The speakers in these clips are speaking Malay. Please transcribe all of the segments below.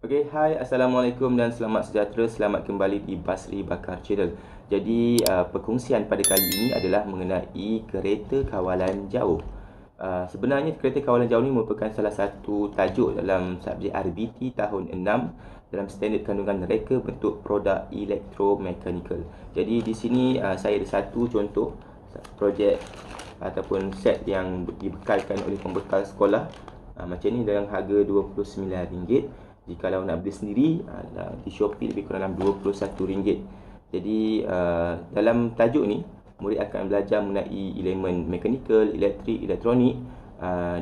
Okay, hai, Assalamualaikum dan selamat sejahtera. Selamat kembali di Basri Bakar Channel. Jadi, perkongsian pada kali ini adalah mengenai kereta kawalan jauh. Sebenarnya kereta kawalan jauh ini merupakan salah satu tajuk dalam subjek RBT tahun 6 dalam standard kandungan reka bentuk produk elektromekanikal. Jadi di sini saya ada satu contoh projek ataupun set yang dibekalkan oleh pembekal sekolah. Macam ni dengan harga RM29. Jikalau nak beli sendiri di Shopee lebih kurang dalam RM21. Jadi dalam tajuk ni murid akan belajar mengenai elemen mekanikal, elektrik, elektronik,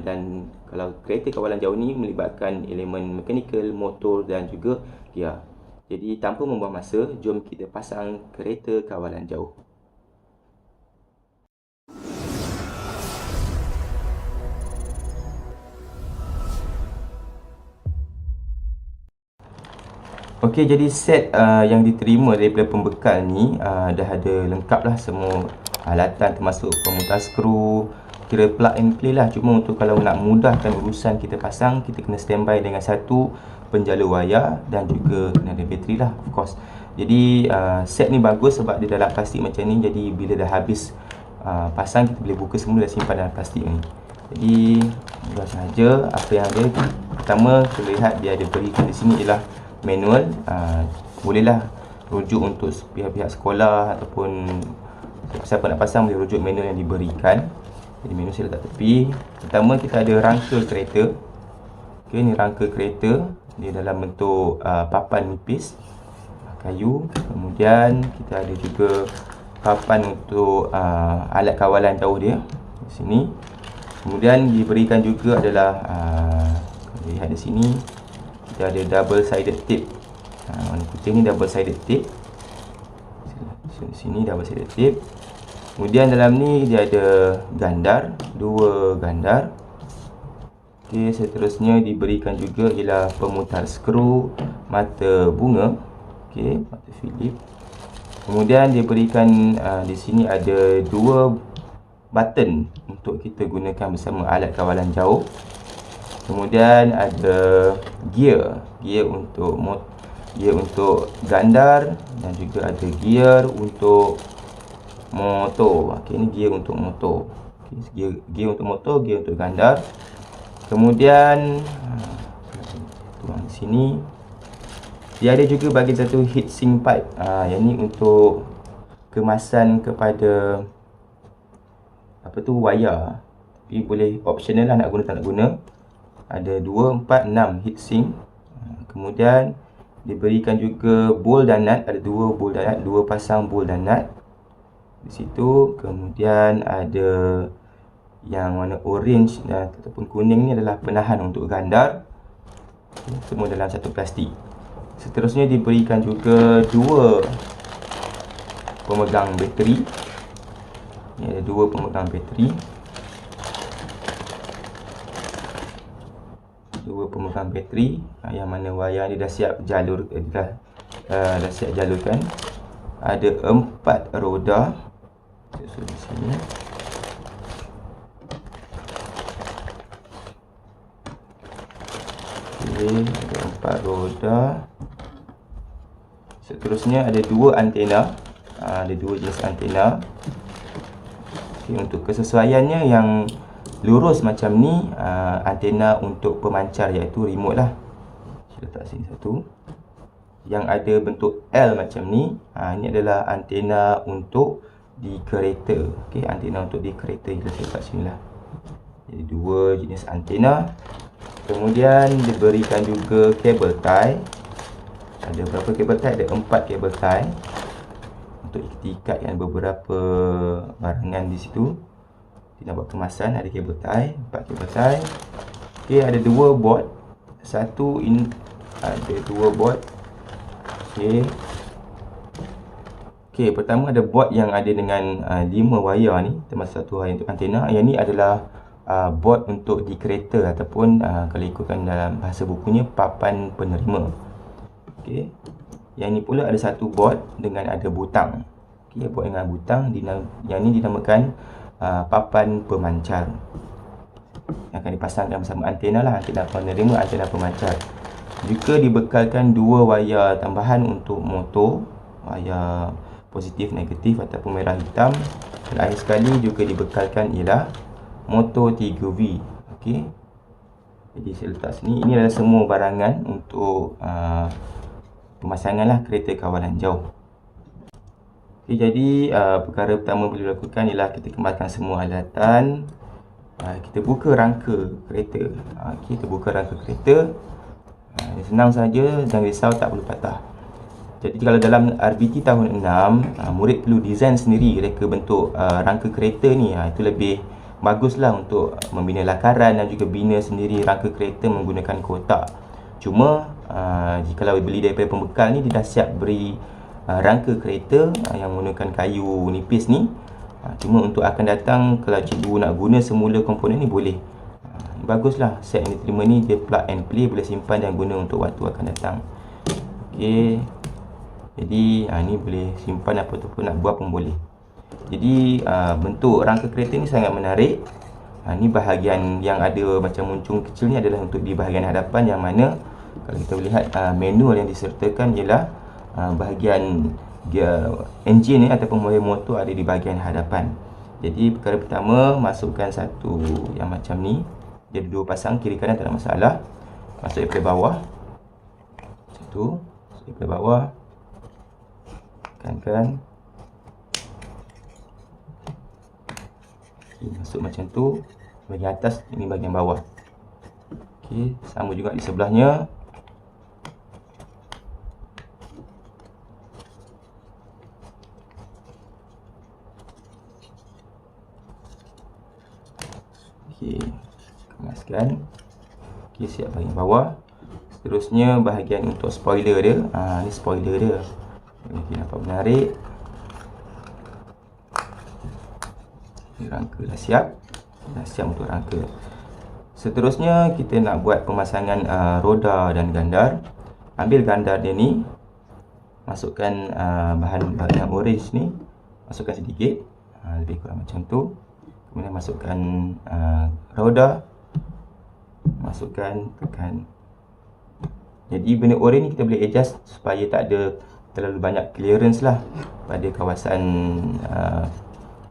dan kalau kereta kawalan jauh ni melibatkan elemen mekanikal, motor dan juga gear. Jadi tanpa membuang masa, jom kita pasang kereta kawalan jauh. Okey, jadi set yang diterima daripada pembekal ni dah ada lengkap lah semua alatan termasuk pemutar skru, kira plug and play lah. Cuma untuk kalau nak mudahkan urusan kita pasang, kita kena standby dengan satu penjala wayar dan juga kena ada bateri lah, of course. Jadi set ni bagus sebab dia dalam plastik macam ni. Jadi bila dah habis pasang, kita boleh buka semula dan simpan dalam plastik ni. Jadi mudah sahaja. Apa yang ada, pertama kita lihat dia ada berikan di sini ialah manual. Bolehlah rujuk untuk pihak-pihak sekolah ataupun siapa nak pasang, boleh rujuk manual yang diberikan. Jadi manual saya letak tepi. Pertama kita ada rangka kereta. Okey, ni rangka kereta. Dia dalam bentuk papan nipis kayu. Kemudian kita ada juga papan untuk alat kawalan jauh dia di sini. Kemudian diberikan juga adalah lihat di sini kita ada double sided tape. Warna putih ni double sided tape. Di sini double sided tape. Kemudian dalam ni dia ada gandar, dua gandar. Okey, seterusnya diberikan juga ialah pemutar skru, mata bunga. Okey, mata Philip. Kemudian diberikan di sini ada dua button untuk kita gunakan bersama alat kawalan jauh. Kemudian ada gear untuk gandar dan juga ada gear untuk motor. Okey, ini gear untuk motor. Okey, gear untuk motor, gear untuk gandar. Kemudian tuang di sini. Dia ada juga bagi satu heat sink pipe. Yang ni untuk kemasan kepada wayar. Tapi boleh optional lah nak guna tak nak guna. Ada 2, 4, 6 heat sink. Kemudian diberikan juga bolt dan nut. Ada 2 bolt dan nut, 2 pasang bolt dan nut di situ. Kemudian ada yang warna orange ataupun kuning ni adalah penahan untuk gandar. Semua dalam satu plastik. Seterusnya diberikan juga 2 pemegang bateri. Ni ada 2 pemegang bateri. 2 pemegang bateri yang mana wayar ni dah siap jalur, dah siap jalurkan. Ada 4 roda. So di sini. Okey, ada 4 roda. Seterusnya ada 2 antena. Ada 2 jenis antena. Okey, untuk kesesuaiannya yang lurus macam ni antena untuk pemancar, iaitu remote lah. Saya letak sini satu. Yang ada bentuk L macam ni, ini adalah antena untuk di kereta. Okey, antena untuk di kereta kita letak sini lah. Jadi 2 jenis antena. Kemudian diberikan juga kabel tie. Ada berapa kabel tie? Ada 4 kabel tie untuk ikatkan beberapa barangan di situ. Kita buat kemasan, ada kabel tie, 4 kabel tie. Okey, ada 2 board. Ada 2 board. Okey, pertama ada board yang ada dengan 5 wayar ni, termasuk 1 wayar untuk antena. Yang ni adalah board untuk di kereta ataupun kalau ikutkan dalam bahasa bukunya papan penerima. Okey. Yang ni pula ada 1 board dengan ada butang. Okey, board dengan butang, yang ni dinamakan papan pemancar yang akan dipasangkan bersama antena lah, antena penerima, antena pemancar. Juga dibekalkan 2 wayar tambahan untuk motor, wayar positif, negatif ataupun merah hitam. Dan akhir sekali juga dibekalkan ialah motor 3V. Okey. Jadi saya letak sini. Ini adalah semua barangan untuk pemasangan lah kereta kawalan jauh. Okay, jadi perkara pertama boleh dilakukan ialah kita kemaskan semua alatan. Kita buka rangka kereta. Okay, kita buka rangka kereta. Senang saja, jangan risau, tak perlu patah. Jadi kalau dalam RBT tahun 6, murid perlu design sendiri reka bentuk rangka kereta ni. Itu lebih baguslah untuk membina lakaran dan juga bina sendiri rangka kereta menggunakan kotak. Cuma jikalau beli daripada pembekal ni, dia dah siap beri rangka kereta yang menggunakan kayu nipis ni. Cuma untuk akan datang, kalau cikgu nak guna semula komponen ni boleh. Baguslah set yang diterima ni, dia plug and play, boleh simpan dan guna untuk waktu akan datang. Okey. Jadi ni boleh simpan apa-apa nak buat pun boleh. Jadi bentuk rangka kereta ni sangat menarik. Ni bahagian yang ada macam muncung kecil ni adalah untuk di bahagian hadapan, yang mana kalau kita lihat manual yang disertakan ialah bahagian enjin ni ataupun motor ada di bahagian hadapan. Jadi perkara pertama, masukkan satu yang macam ni. Dia ada 2 pasang, kiri kanan tak ada masalah. Masuk daripada bawah. Satu, masuk daripada bawah. Tekankan. Okay, masuk macam tu. Bahagian atas, ini bahagian bawah. Okey, sama juga di sebelahnya. Okey, kemaskan. Okey, siap bahagian bawah. Seterusnya bahagian untuk spoiler dia. Ni spoiler dia. Okey, nampak menarik. Rangka dah siap. Dah siap untuk rangka. Seterusnya kita nak buat pemasangan roda dan gandar. Ambil gandar dia ni, masukkan bahan yang orange ni, masukkan sedikit, lebih kurang macam tu. Kemudian masukkan roda, masukkan, tekan. Jadi benda orange ni kita boleh adjust supaya tak ada terlalu banyak clearance lah pada kawasan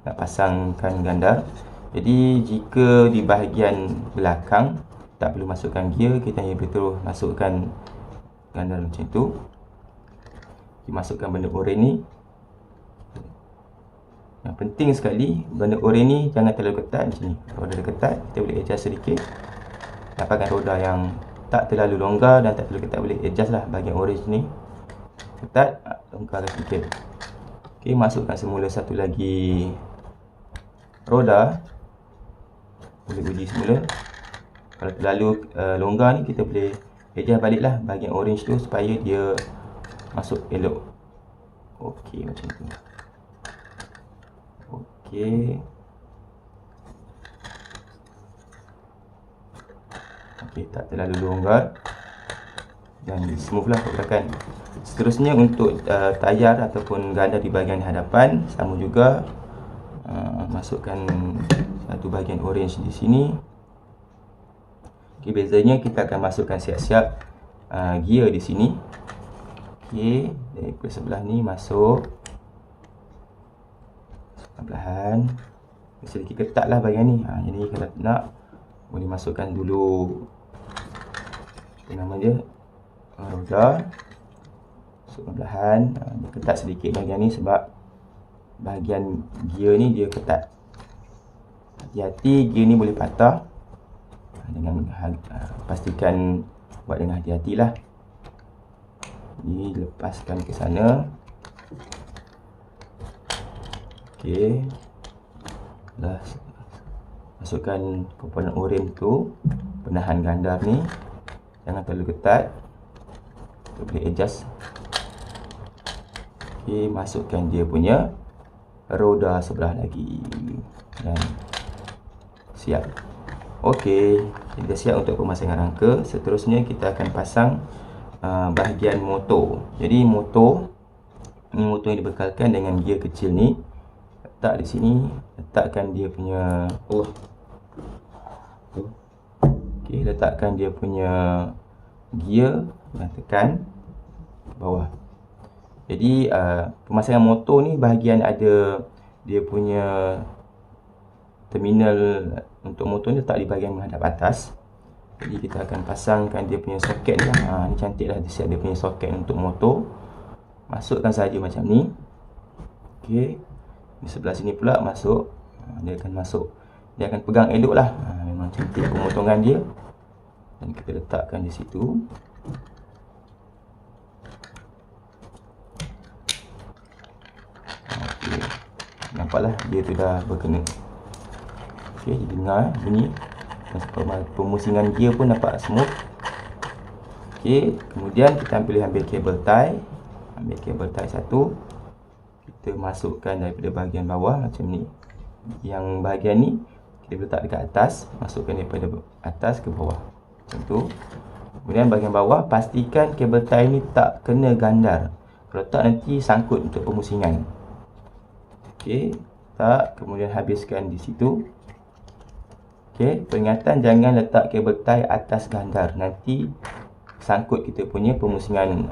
nak pasangkan gandar. Jadi jika di bahagian belakang tak perlu masukkan gear, kita hanya betul masukkan gandar macam tu. Kita masukkan benda orange ni. Yang penting sekali, benda orange ni jangan terlalu ketat macam ni. Roda dia ketat, kita boleh adjust sedikit. Dapatkan roda yang tak terlalu longgar dan tak terlalu ketat, boleh adjust lah bahagian orange ni. Ketat, longgarkan sedikit. Okey, masukkan semula satu lagi roda. Boleh uji semula. Kalau terlalu longgar ni, kita boleh adjust balik lah bahagian orange tu supaya dia masuk elok. Okey, macam tu. Okey. Okey, tak terlalu longgar dan smooth lah pergerakan. Seterusnya untuk tayar ataupun gandar di bahagian hadapan, sama juga. Masukkan satu bahagian orange di sini. Okey, bezanya kita akan masukkan siap-siap gear di sini. Okey, dari sebelah ni masuk perlahan. Sedikit ketat lah bahagian ni. Jadi kalau nak, boleh masukkan dulu apa nama dia, roda. Masukkan perlahan. Ketat sedikit bahagian ni sebab bahagian gear ni dia ketat. Hati-hati, gear ni boleh patah. Dengan pastikan buat dengan hati-hatilah. Jadi lepaskan ke sana. Okey. Dah masukkan komponen orange tu, penahan gandar ni. Jangan terlalu ketat. Kita boleh adjust. Okey, masukkan dia punya roda sebelah lagi dan siap. Okey, kita siap untuk pemasangan rangka. Seterusnya kita akan pasang bahagian motor. Jadi motor ni, motor yang dibekalkan dengan gear kecil ni, letak di sini, letakkan dia punya okey, letakkan dia punya gear dan tekan ke bawah. Jadi pemasangan motor ni bahagian ada dia punya terminal untuk motor ni letak di bahagian menghadap atas. Jadi kita akan pasangkan dia punya soket ni lah. Ni cantik lah, dia siap dia punya soket untuk motor. Masukkan saja macam ni. Okey. Di sebelah sini pula masuk. Dia akan masuk. Dia akan pegang elok lah. Memang cantik pemotongan dia. Dan kita letakkan di situ. Okey. Nampaklah dia tu dah berkena. Okey, dengar bunyi. Pemusingan gear pun nampak smooth. Okey, kemudian kita ambil kabel tie. Ambil kabel tie satu. Kita masukkan daripada bahagian bawah macam ni. Yang bahagian ni kita letak dekat atas, masukkan daripada atas ke bawah. Macam tu. Kemudian bahagian bawah pastikan kabel tie ni tak kena gandar. Kalau tak nanti sangkut untuk pemusingan. Okey, tak, kemudian habiskan di situ. Okey, peringatan jangan letak kabel tie atas gandar. Nanti sangkut kita punya pemusingan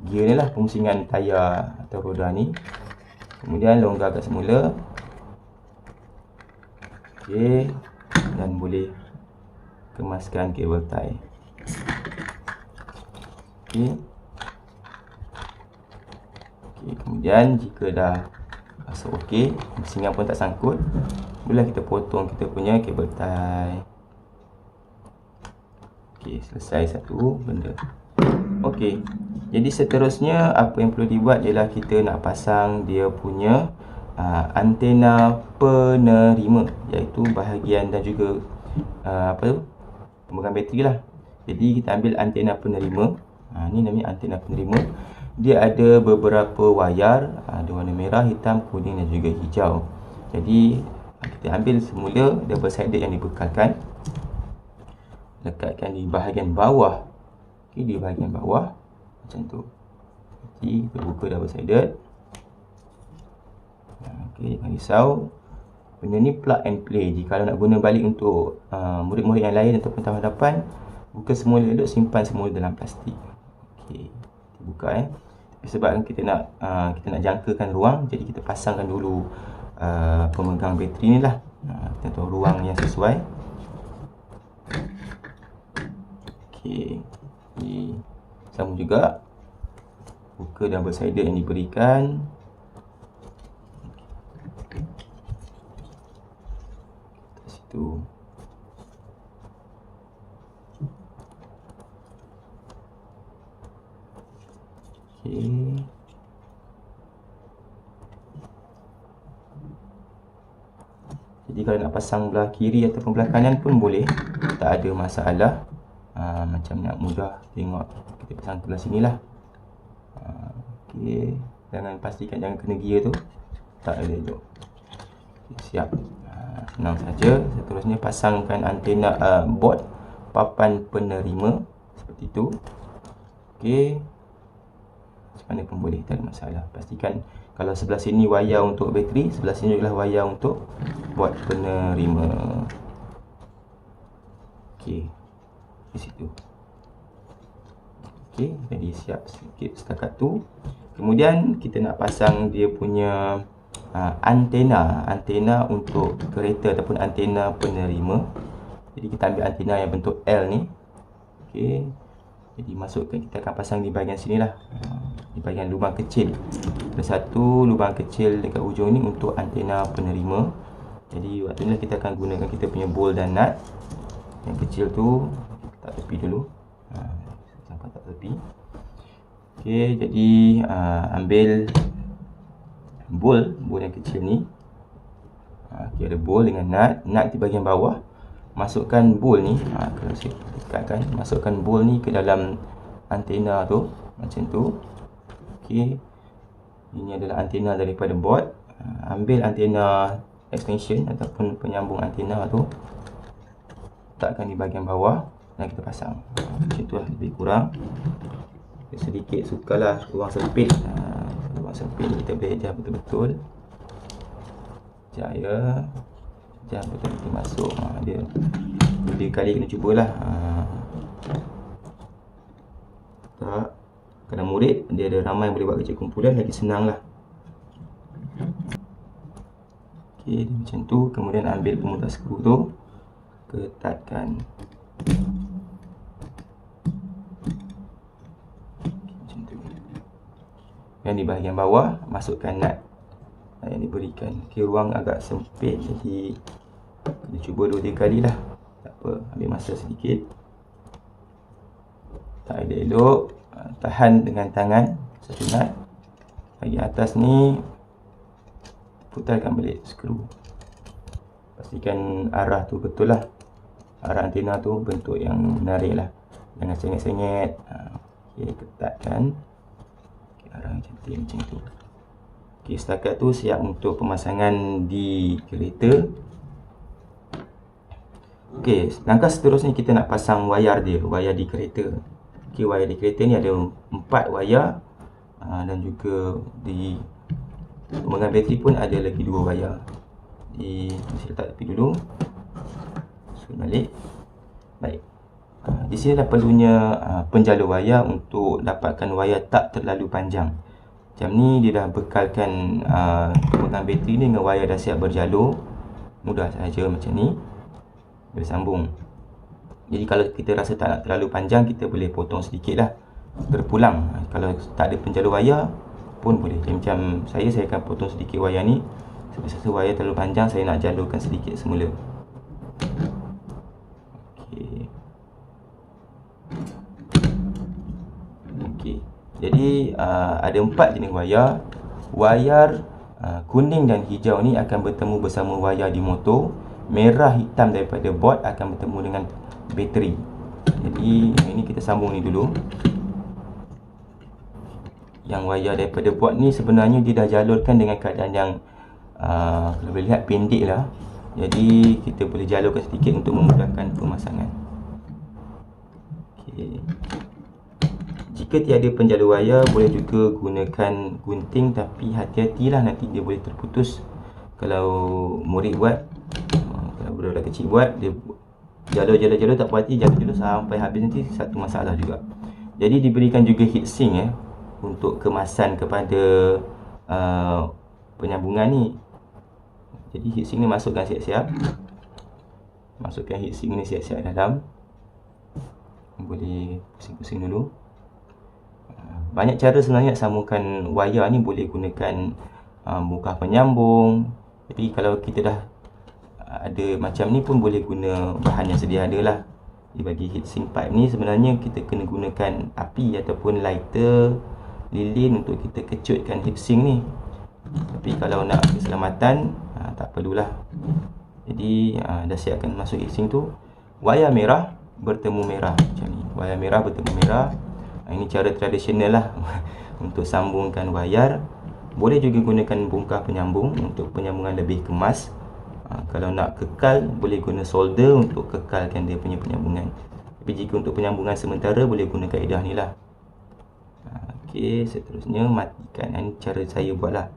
gear ni lah, pemusingan tayar atau roda ni. Kemudian longgarkan semula. Okey, dan boleh kemaskan kabel tie. Okey. Okey, kemudian jika dah masuk okey, pemusingan pun tak sangkut, boleh kita potong kita punya kabel tie. Okey, selesai satu benda. Okey. Jadi seterusnya apa yang perlu dibuat ialah kita nak pasang dia punya antena penerima, iaitu bahagian dan juga pemegang bateri lah. Jadi kita ambil antena penerima. Ni namanya antena penerima. Dia ada beberapa wayar, ada warna merah, hitam, kuning dan juga hijau. Jadi kita ambil semula double sided yang dibekalkan, lekatkan di bahagian bawah. Okey, di bahagian bawah macam tu. Jadi kita buka double sided. Okey, jangan risau. Benda ni plug and play. Jika nak guna balik untuk murid-murid yang lain ataupun tahun hadapan, buka semula elok, simpan semula dalam plastik. Okey, kita buka sebab kita nak jangkakan ruang, jadi kita pasangkan dulu pemegang bateri ni lah. Kita tahu ruang yang sesuai. Okey. Sama juga buka double sided yang diberikan. Situ. Okey. Jadi kalau nak pasang belah kiri ataupun belah kanan pun boleh, tak ada masalah. Macam nak mudah tengok, kita pasang belah sini lah. Okey, pastikan jangan kena gear tu, tak ada elok. Siap. Senang saja. Seterusnya pasangkan antena board papan penerima seperti itu. Okey, macam mana pun boleh, tak ada masalah. Pastikan kalau sebelah sini wayar untuk bateri, sebelah sini adalah wayar untuk board penerima. Okey, di situ. Okey, jadi siap sikit setakat tu. Kemudian kita nak pasang dia punya antena untuk kereta ataupun antena penerima. Jadi kita ambil antena yang bentuk L ni. Okey, jadi masukkan, kita akan pasang di bahagian sini lah, di bahagian lubang kecil. Ada satu lubang kecil dekat ujung ni untuk antena penerima. Jadi waktu ni kita akan gunakan kita punya bolt dan nut. Yang kecil tu tak tepi dulu, sampai tak tepi. Okey, jadi ambil bolt yang kecil ni. Okey, ada bolt dengan nut di bahagian bawah. Masukkan bolt ni, kalau saya dekatkan, masukkan bolt ni ke dalam antena tu macam tu. Okey, ini adalah antena daripada board. Ambil antena extension ataupun penyambung antena tu, letakkan di bahagian bawah dan kita pasang. Macam tu lah, lebih kurang. Sedikit sukalah ruang sempit. Ruang sempit ni kita boleh adjust betul-betul. Sekejap ya, sekejap betul-betul masuk. Dia kali kena cubalah. Tak. Kalau murid dia ada ramai boleh buat kerja kumpulan, lagi senang lah. Okey, macam tu. Kemudian ambil pemutar skru tu, ketatkan. Macam tu. Dan di bahagian bawah masukkan nut yang diberikan. Okey, ruang agak sempit, jadi kita cuba 2-3 kali lah. Tak apa, ambil masa sedikit. Tak elok-elok, tahan dengan tangan satu nut. Bahagian atas ni putarkan balik skru. Pastikan arah tu betul lah. Arah antena tu bentuk yang menarik lah, jangan sengit-sengit. Okey, ketatkan. Okey, arah yang cantik macam tu. Okey, setakat tu siap untuk pemasangan di kereta. Okey, langkah seterusnya kita nak pasang wayar dia, wayar di kereta. Okey, wayar di kereta ni ada 4 wayar, dan juga di pemegang bateri pun ada lagi 2 wayar. Mesti letak tepi dulu. Masuk balik. Baik. Di sini dah perlunya penjalur wayar untuk dapatkan wayar tak terlalu panjang. Macam ni dia dah bekalkan pemegang bateri ni dengan wayar dah siap berjalur. Mudah saja macam ni. Boleh sambung. Jadi kalau kita rasa tak nak terlalu panjang, kita boleh potong sedikit lah, terpulang. Kalau tak ada penjalur wayar pun boleh. Macam saya akan potong sedikit wayar ni. Sebab rasa wayar terlalu panjang, saya nak jalurkan sedikit semula. Okey. Okey. Jadi ada 4 jenis wayar. Wayar kuning dan hijau ni akan bertemu bersama wayar di motor. Merah hitam daripada board akan bertemu dengan bateri. Jadi ini kita sambung ni dulu. Yang wayar daripada board ni sebenarnya dia dah jalurkan dengan keadaan yang kalau boleh lihat pendek lah. Jadi kita boleh jalurkan sedikit untuk memudahkan pemasangan. Okay. Jika tiada penjalur wayar, boleh juga gunakan gunting, tapi hati-hatilah, nanti dia boleh terputus. Kalau murid buat, kalau budak-budak kecil buat, dia jalur tak puas hati, jalur sampai habis, nanti satu masalah juga. Jadi diberikan juga heatsink untuk kemasan kepada penyambungan ni. Jadi heatsink ni masukkan siap-siap. Masukkan heatsink ni siap-siap dalam. Boleh pusing-pusing dulu. Banyak cara sebenarnya sambungkan wayar ni. Boleh gunakan bongkah penyambung. Tapi kalau kita dah ada macam ni pun boleh guna bahan yang sedia ada lah. Bagi heatsink pipe ni sebenarnya kita kena gunakan api ataupun lighter, lilin untuk kita kecutkan heatsink ni. Tapi kalau nak keselamatan, tak perlulah. Jadi dah siapkan masuk heatsink tu. Wayar merah bertemu merah macam ni. Wayar merah bertemu merah. Ini cara tradisional lah untuk sambungkan wayar. Boleh juga gunakan bongkah penyambung untuk penyambungan lebih kemas. Kalau nak kekal, boleh guna solder untuk kekalkan dia punya penyambungan. Tapi jika untuk penyambungan sementara, boleh guna kaedah ni lah. Okey, seterusnya matikan. Ini cara saya buat lah.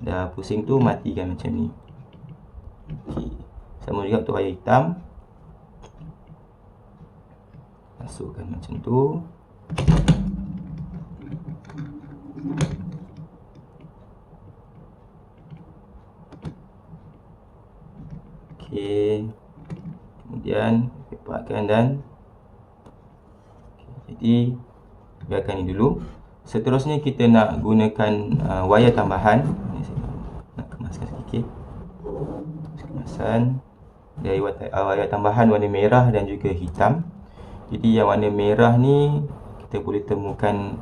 Dah pusing tu, matikan macam ni. Okey, sama juga untuk wayar hitam. Masukkan macam tu. Okey, kemudian lepaskan dan jadi biarkan ni dulu. Seterusnya kita nak gunakan wayar tambahan. Ini saya nak kemaskan sedikit. Kemasan dari wayar tambahan warna merah dan juga hitam. Jadi yang warna merah ni kita boleh temukan,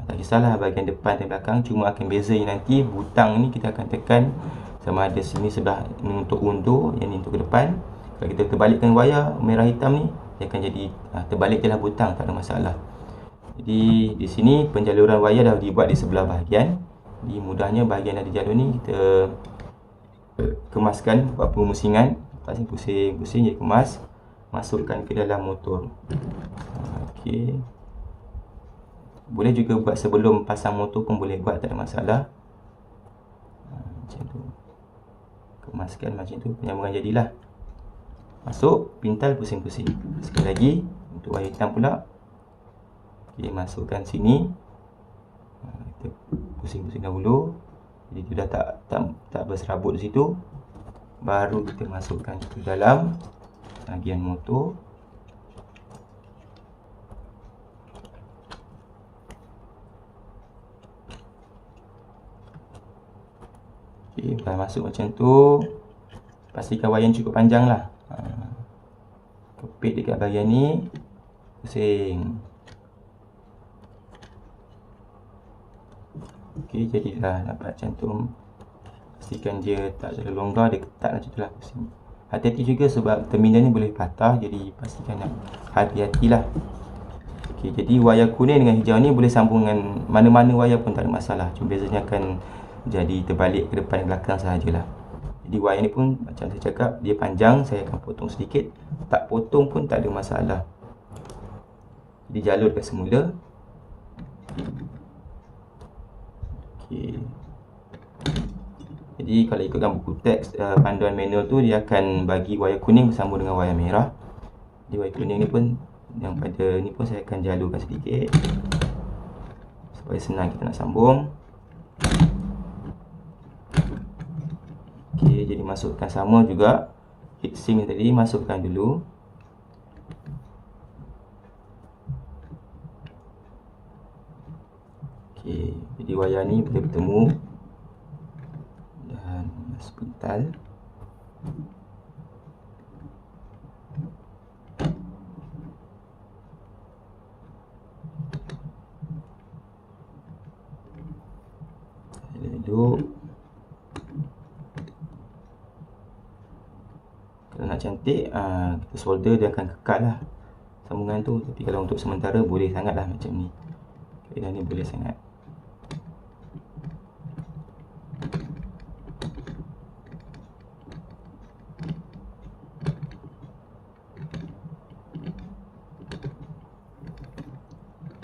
tak kisahlah bahagian depan dan belakang, cuma akan beza nanti butang ni kita akan tekan sama ada sini sebelah ni untuk undur, yang ni untuk ke depan. Kalau kita terbalikkan wayar merah hitam ni, dia akan jadi terbalik je lah butang, tak ada masalah. Jadi di sini penjaluran wayar dah dibuat di sebelah bahagian. Jadi mudahnya bahagian ada jalur ni kita kemaskan, buat pemusingan, pusing-pusing je kemas, masukkan ke dalam motor. Okey. Boleh juga buat sebelum pasang motor pun boleh buat, tak ada masalah. Macam tu. Kemaskan macam tu, penyambungan jadilah. Masuk, pintal, pusing-pusing. Sekali lagi untuk wayar hitam pula. Okay, masukkan sini. Kita pusing-pusing dahulu. Jadi dia dah tak berserabut di situ. Baru kita masukkan ke dalam bahagian motor. Okay, dah masuk macam tu. Pastikan wayar cukup panjang lah. Kepit dekat bahagian ni. Pusing. Ok, jadilah dapat macam tu. Pastikan dia tak terlalu longgar, dia ketat macam tu lah. Pusing. Hati-hati juga sebab terminal ni boleh patah. Jadi pastikan hati-hatilah. Ok, jadi wayar kuning dengan hijau ni boleh sambung dengan mana-mana wayar pun tak ada masalah. Cuma bezanya akan jadi terbalik ke depan dan belakang sahajalah. Jadi wayar ni pun macam saya cakap, dia panjang, saya akan potong sedikit. Tak potong pun tak ada masalah. Jadi jalur kat semula. Okay. Jadi kalau ikutkan buku teks panduan manual tu, dia akan bagi wayar kuning bersambung dengan wayar merah. Jadi wayar kuning ni pun, yang pada ni pun saya akan jalurkan sedikit supaya senang kita nak sambung. Okay, jadi masukkan sama juga heatsink tadi, masukkan dulu. Okay, jadi wayar ni boleh bertemu dan sebentar. Elok. Kalau nak cantik, kita solder, dia akan kekal lah sambungan tu. Tapi kalau untuk sementara boleh sangat lah macam ni. Kaedah ni boleh sangat.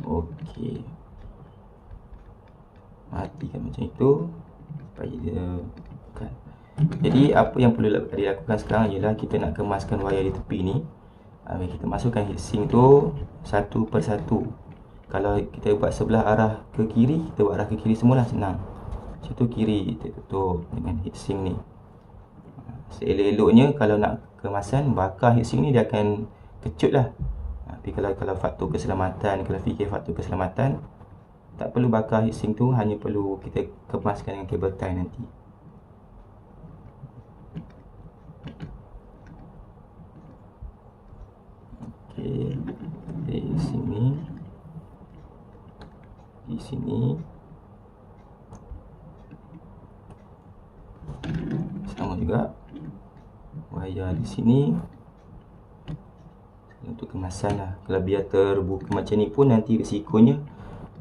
Okey. Matikan macam itu supaya dia bukan. Jadi apa yang perlu dilakukan sekarang ialah kita nak kemaskan wayar di tepi ni. Kita masukkan heatsink tu satu persatu. Kalau kita buat sebelah arah ke kiri, kita buat arah ke kiri semualah, senang. Situ kiri kita tutup dengan heatsink ni. Seelok-eloknya kalau nak kemasan, bakar heatsink ni dia akan kecut lah. Tapi kalau faktor keselamatan, kalau fikir faktor keselamatan, tak perlu bakar heatsink tu, hanya perlu kita kemaskan dengan kabel tie nanti. Okey, di sini, di sini, sama juga wayar di sini. Untuk kemasan lah. Kalau biar terbuka macam ni pun nanti risikonya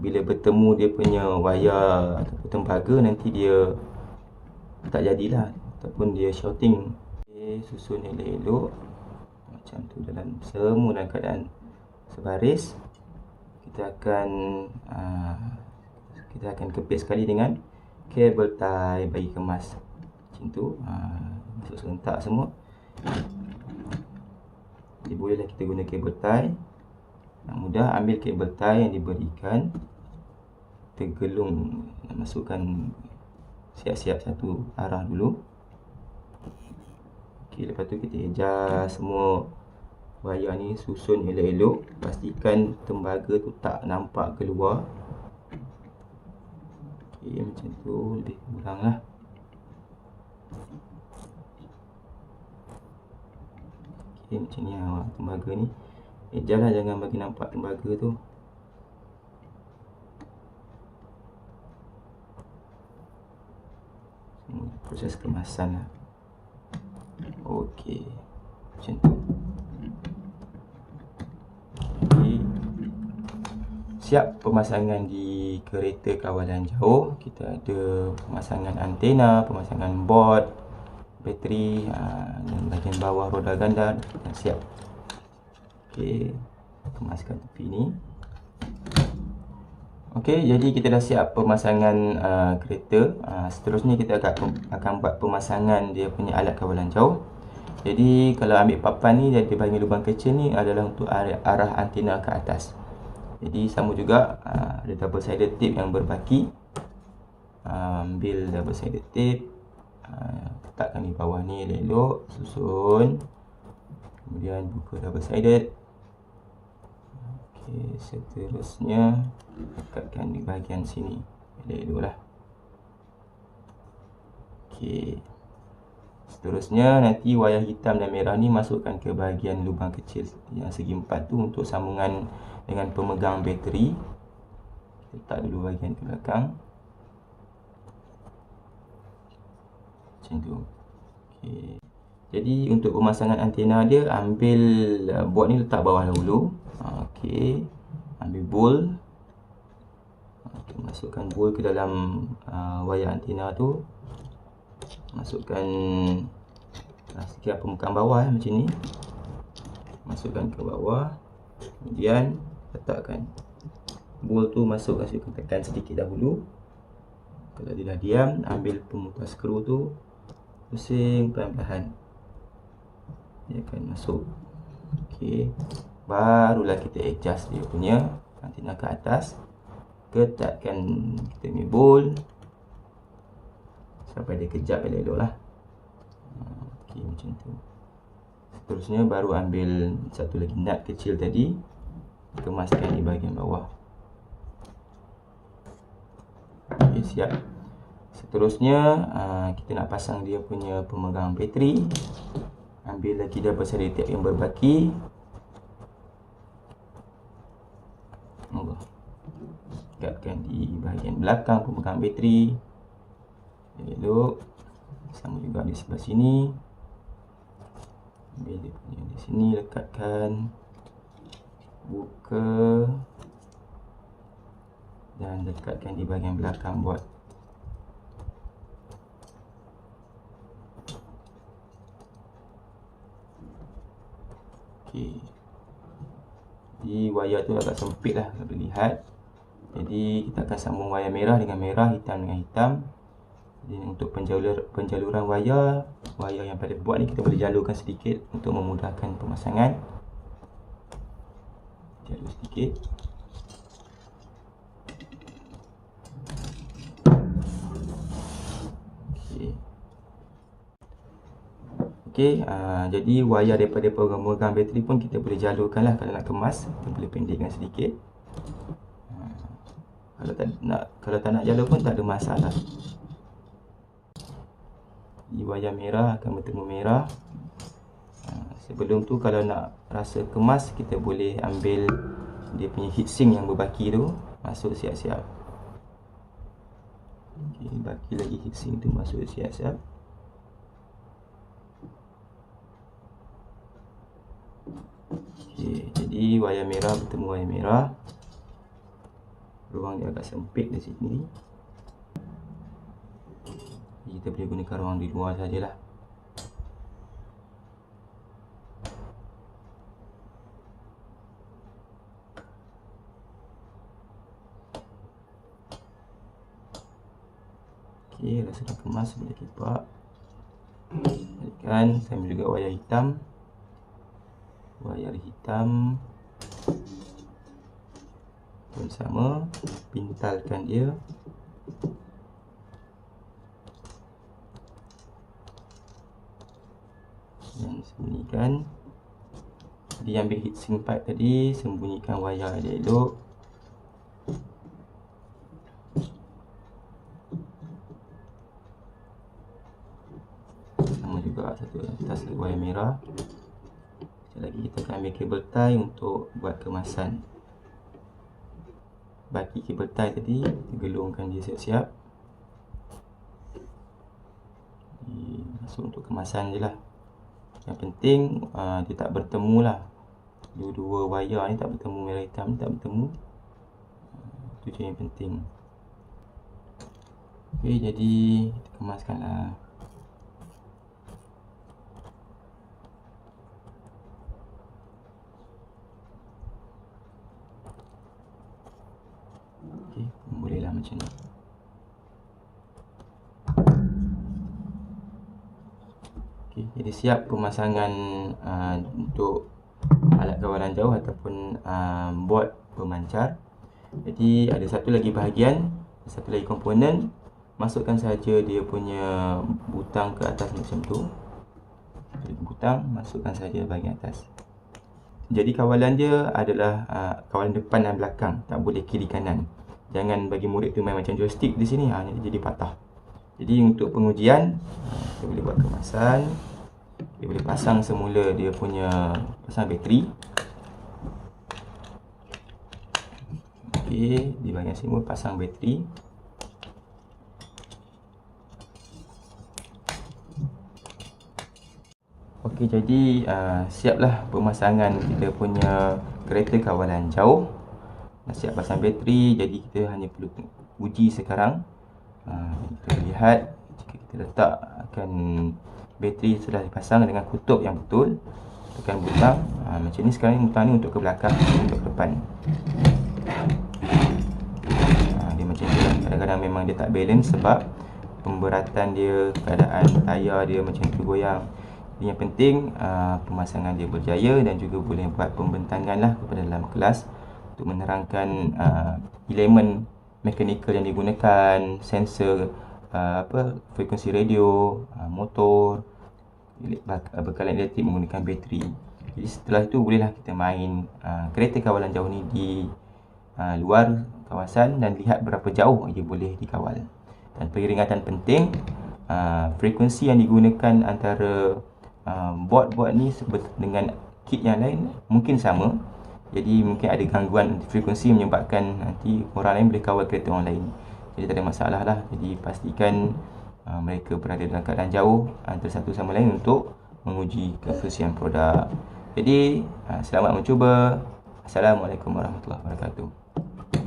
bila bertemu dia punya wayar ataupun tembaga, nanti dia tak jadilah ataupun dia shorting. Okay, susun elok-elok macam tu dalam semua dalam keadaan sebaris. Kita akan kepit sekali dengan kabel tie bagi kemas macam tu. Masuk serentak semua. Jadi bolehlah kita guna kabel tie. Yang mudah, ambil kabel tie yang diberikan, tergelung, masukkan siap-siap satu arah dulu. Okey, lepas tu kita adjust semua wayar ni, susun elok-elok. Pastikan tembaga tu tak nampak keluar. Okey, macam tu lebih kurang lah. Okey, macam ni tembaga ni. Adjust lah, jangan bagi nampak tembaga tu. Proses kemasan lah. Okey, macam tu. Okay. Siap pemasangan di kereta kawalan jauh. Kita ada pemasangan antena, pemasangan board, bateri, dan bahagian bawah roda ganda dah siap. Okey, kemaskan tepi ni. Okey, jadi kita dah siap pemasangan kereta. Seterusnya kita akan buat pemasangan dia punya alat kawalan jauh. Jadi kalau ambil papan ni, dia bagi lubang kecil ni adalah untuk arah antena ke atas. Jadi sama juga, ada double sided tape yang berbaki. Ambil double sided tape, letakkan di bawah ni elok-elok, susun. Kemudian buka double sided. Okey, seterusnya lekatkan di bahagian sini elok-elok lah. Okey, seterusnya nanti wayar hitam dan merah ni masukkan ke bahagian lubang kecil yang segi 4 tu untuk sambungan dengan pemegang bateri. Kita letak dulu bahagian ke belakang macam tu. Okey, jadi untuk pemasangan antena dia, ambil board ni letak bawah dahulu. Okey, ambil bowl. Masukkan bowl ke dalam wayar antena tu. Masukkan sekian permukaan bawah macam ni. Masukkan ke bawah. Kemudian letakkan bowl tu, masukkan, tekan sedikit dahulu. Kalau dia dah diam, ambil pemutar skru tu, pusing perlahan-lahan, dia akan masuk. Okey, barulah kita adjust dia punya antena ke atas. Ketatkan kita punya bowl sampai dia kejap elok-elok lah. Okey, macam tu. Seterusnya baru ambil satu lagi nut kecil tadi, kemaskan di bahagian bawah. Okey, siap. Seterusnya kita nak pasang dia punya pemegang bateri. Ambil lagi double sided tape yang berbaki. Dekatkan di bahagian belakang pemegang bateri. Elok. Sama juga di sebelah sini. Ambil dia punya di sini, lekatkan. Buka. Dan dekatkan di bahagian belakang board. Okey. Jadi wayar tu agak sempit lah kalau boleh lihat. Jadi kita akan sambung wayar merah dengan merah, hitam dengan hitam. Jadi untuk penjaluran wayar yang pada board ni kita boleh jalurkan sedikit untuk memudahkan pemasangan. Jalur sedikit. Okey, jadi wayar daripada pemegang bateri pun kita boleh jalurkan lah. Kalau nak kemas, kita boleh pendekkan sedikit. Kalau tak nak jalur pun tak ada masalah. Di wayar merah akan bertemu merah. Sebelum tu kalau nak rasa kemas, kita boleh ambil dia punya heatsink yang berbaki tu, masuk siap-siap. Okay, baki lagi heatsink tu masuk siap-siap. Okay, jadi wayar merah bertemu wayar merah. Ruang dia agak sempit di sini. Kita boleh gunakan ruang di luar sajalah. Okey, rasa dah kemas, boleh kipak. Balikkan, sambil juga wayar hitam. Wayar hitam pun sama, pintalkan dia. Dan sembunyikan. Jadi ambil heatsink pipe tadi, sembunyikan wayar dia elok. Sama juga satu atas wayar merah. Sekali lagi kita akan ambil kabel tie untuk buat kemasan. Baki kabel tie tadi, kita gelungkan dia siap-siap. Masuk untuk kemasan je lah. Yang penting dia tak bertemu lah. Dua-dua wayar ni tak bertemu, merah hitam ni tak bertemu. Itu je yang penting. Okey, jadi kita kemaskan lah. Okey, bolehlah macam ni. Jadi siap pemasangan untuk alat kawalan jauh ataupun board pemancar. Jadi ada satu lagi bahagian, satu lagi komponen, masukkan saja dia punya butang ke atas macam tu. Butang, masukkan saja bahagian atas. Jadi kawalan dia adalah kawalan depan dan belakang, tak boleh kiri kanan. Jangan bagi murid tu main macam joystick di sini, nanti jadi patah. Jadi untuk pengujian, kita boleh buat kemasan. Kita boleh pasang semula dia punya bateri. Okey, di bahagian sini pasang bateri. Okey, jadi siaplah pemasangan kita punya kereta kawalan jauh. Dah siap pasang bateri, jadi kita hanya perlu uji sekarang. Kita lihat jika kita letakkan bateri sudah dipasang dengan kutub yang betul, tekan butang macam ni. Sekarang butang ni untuk ke belakang, untuk ke depan. Dia macam tu lah. Kadang-kadang memang dia tak balance sebab pemberatan dia, keadaan tayar dia macam tu goyang. Jadi yang penting pemasangan dia berjaya dan juga boleh buat pembentangan lah kepada dalam kelas untuk menerangkan elemen mekanikal yang digunakan, sensor frekuensi radio, motor, bekalan elektrik menggunakan bateri. Jadi setelah itu bolehlah kita main kereta kawalan jauh ni di luar kawasan dan lihat berapa jauh ia boleh dikawal. Dan peringatan penting, frekuensi yang digunakan antara board ni dengan kit yang lain mungkin sama. Jadi mungkin ada gangguan frekuensi menyebabkan nanti orang lain boleh kawal kereta orang lain. Jadi tak ada masalah lah. Jadi pastikan mereka berada dalam keadaan jauh antara satu sama lain untuk menguji kebersihan produk. Jadi selamat mencuba. Assalamualaikum warahmatullahi wabarakatuh.